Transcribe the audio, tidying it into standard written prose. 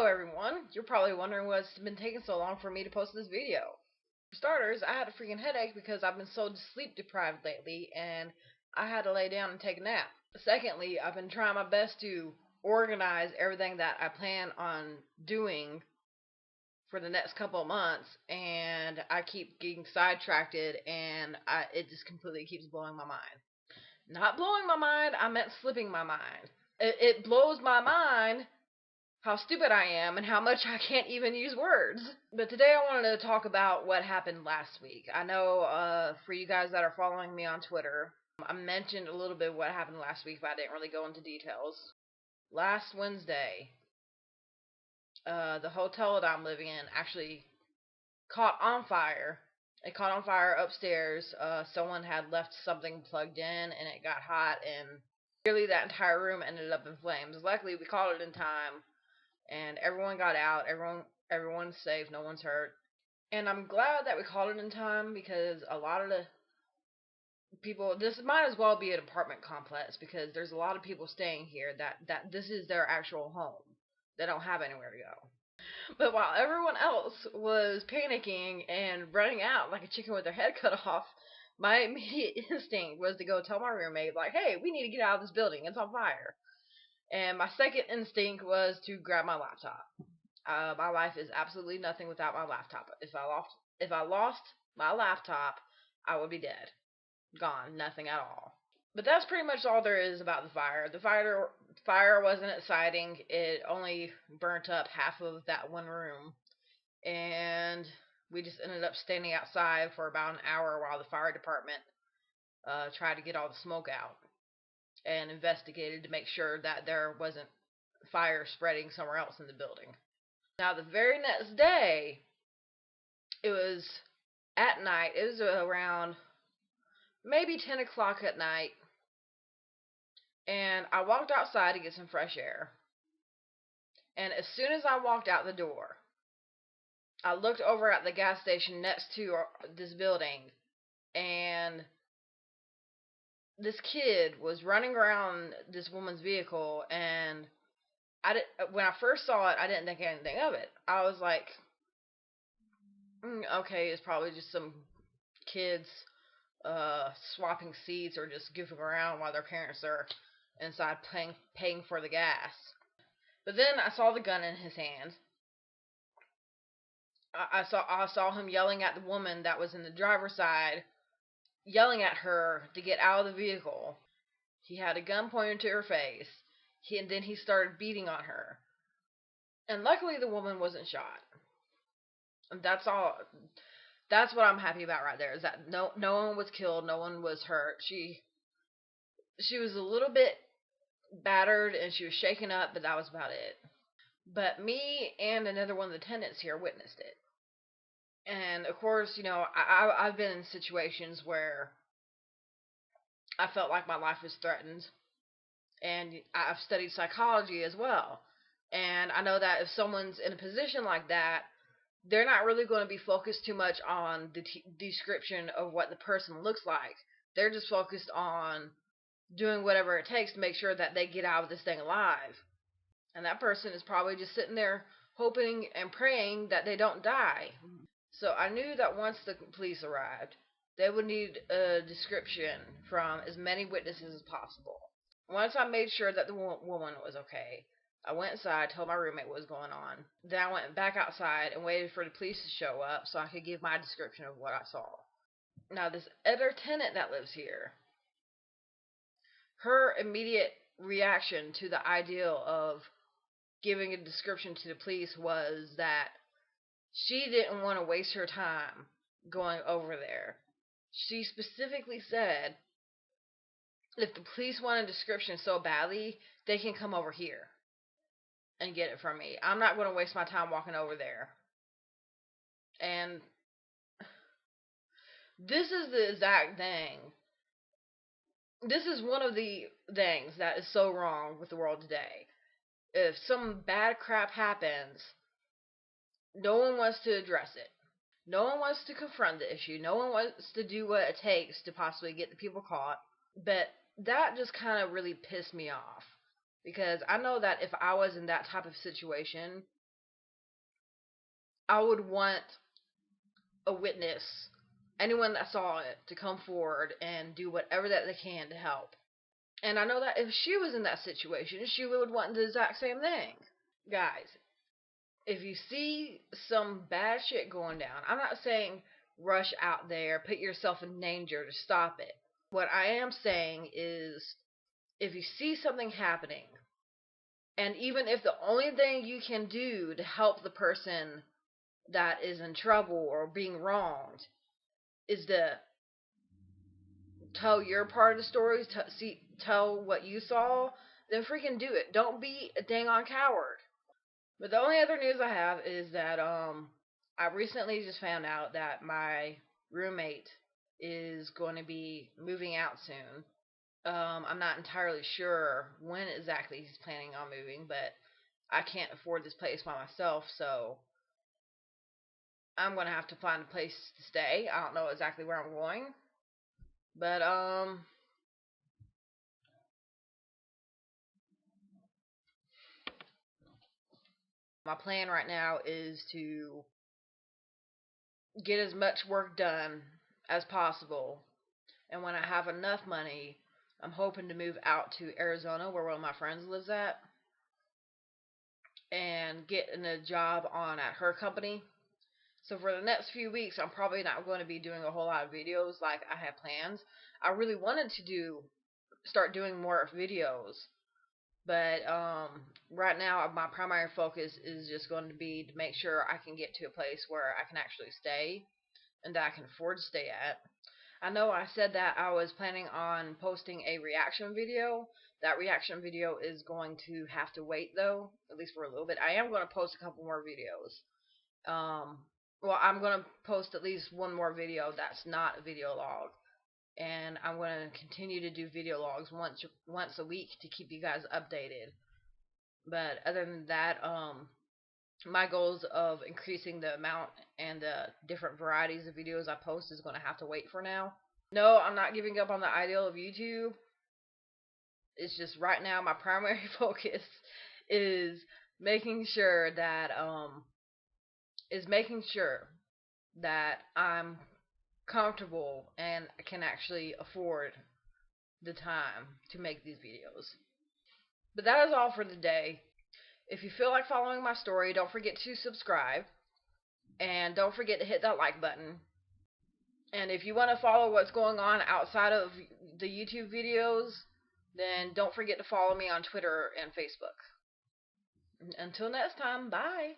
Hello everyone! You're probably wondering what's been taking so long for me to post this video. For starters, I had a freaking headache because I've been so sleep deprived lately and I had to lay down and take a nap. Secondly, I've been trying my best to organize everything that I plan on doing for the next couple of months, and I keep getting sidetracked and it just completely keeps blowing my mind. Not blowing my mind, I meant slipping my mind. It blows my mind how stupid I am and how much I can't even use words. But today I wanted to talk about what happened last week. I know for you guys that are following me on Twitter, I mentioned a little bit what happened last week, but I didn't really go into details. Last Wednesday, the hotel that I'm living in actually caught on fire. It caught on fire upstairs. Someone had left something plugged in and it got hot, and nearly that entire room ended up in flames. Luckily, we caught it in time, and everyone got out. Everyone's safe. No one's hurt. And I'm glad that we called it in time, because a lot of the people, this might as well be an apartment complex, because there's a lot of people staying here that this is their actual home. They don't have anywhere to go. But while everyone else was panicking and running out like a chicken with their head cut off, my immediate instinct was to go tell my roommate, like, hey, we need to get out of this building. It's on fire. And my second instinct was to grab my laptop. My life is absolutely nothing without my laptop. If I lost my laptop, I would be dead. Gone. Nothing at all. But that's pretty much all there is about the fire. The fire wasn't exciting. It only burnt up half of that one room. And we just ended up standing outside for about an hour while the fire department tried to get all the smoke out and investigated to make sure that there wasn't fire spreading somewhere else in the building. Now, the very next day, it was at night. It was around maybe 10 o'clock at night, and I walked outside to get some fresh air. And as soon as I walked out the door, I looked over at the gas station next to this building, and this kid was running around this woman's vehicle, and when I first saw it, I didn't think anything of it. I was like, okay, it's probably just some kids swapping seats or just goofing around while their parents are inside paying for the gas. But then I saw the gun in his hand. I saw him yelling at the woman that was in the driver's side, yelling at her to get out of the vehicle. He had a gun pointed to her face, and then he started beating on her. And luckily the woman wasn't shot. And that's all. That's what I'm happy about right there, is that no one was killed, no one was hurt. She was a little bit battered and she was shaken up, but that was about it. But me and another one of the tenants here witnessed it. And of course, I've been in situations where I felt like my life was threatened. And I've studied psychology as well. And I know that if someone's in a position like that, they're not really going to be focused too much on the description of what the person looks like. They're just focused on doing whatever it takes to make sure that they get out of this thing alive. And that person is probably just sitting there hoping and praying that they don't die. So I knew that once the police arrived, they would need a description from as many witnesses as possible. Once I made sure that the woman was okay, I went inside, told my roommate what was going on. Then I went back outside and waited for the police to show up so I could give my description of what I saw. Now, this other tenant that lives here, her immediate reaction to the idea of giving a description to the police was that she didn't want to waste her time going over there. She specifically said, if the police want a description so badly, they can come over here and get it from me. I'm not going to waste my time walking over there. And this is the exact thing. This is one of the things that is so wrong with the world today. If some bad crap happens, no one wants to address it. No one wants to confront the issue. No one wants to do what it takes to possibly get the people caught. But that just kind of really pissed me off. Because I know that if I was in that type of situation, I would want a witness, anyone that saw it, to come forward and do whatever that they can to help. And I know that if she was in that situation, she would want the exact same thing. Guys, if you see some bad shit going down, I'm not saying rush out there, put yourself in danger to stop it. What I am saying is, if you see something happening, and even if the only thing you can do to help the person that is in trouble or being wronged is to tell your part of the story, tell what you saw, then freaking do it. Don't be a dang on coward. But the only other news I have is that I recently just found out that my roommate is going to be moving out soon. I'm not entirely sure when exactly he's planning on moving, but I can't afford this place by myself, so I'm going to have to find a place to stay. I don't know exactly where I'm going, but my plan right now is to get as much work done as possible, and when I have enough money, I'm hoping to move out to Arizona, where one of my friends lives at, and get a job on at her company. So for the next few weeks, I'm probably not going to be doing a whole lot of videos like I had plans. I really wanted to start doing more videos, but right now my primary focus is just going to be to make sure I can get to a place where I can actually stay and that I can afford to stay at. I know I said that I was planning on posting a reaction video. That reaction video is going to have to wait, though, at least for a little bit. I am going to post a couple more videos. Well, I'm going to post at least one more video that's not a video log. And I'm going to continue to do video logs once a week to keep you guys updated. But other than that, my goals of increasing the amount and the different varieties of videos I post is going to have to wait for now. No, I'm not giving up on the ideal of YouTube. It's just right now my primary focus is making sure that I'm comfortable and can actually afford the time to make these videos. But that is all for today. If you feel like following my story, don't forget to subscribe. And don't forget to hit that like button. And if you want to follow what's going on outside of the YouTube videos, then don't forget to follow me on Twitter and Facebook. Until next time, bye.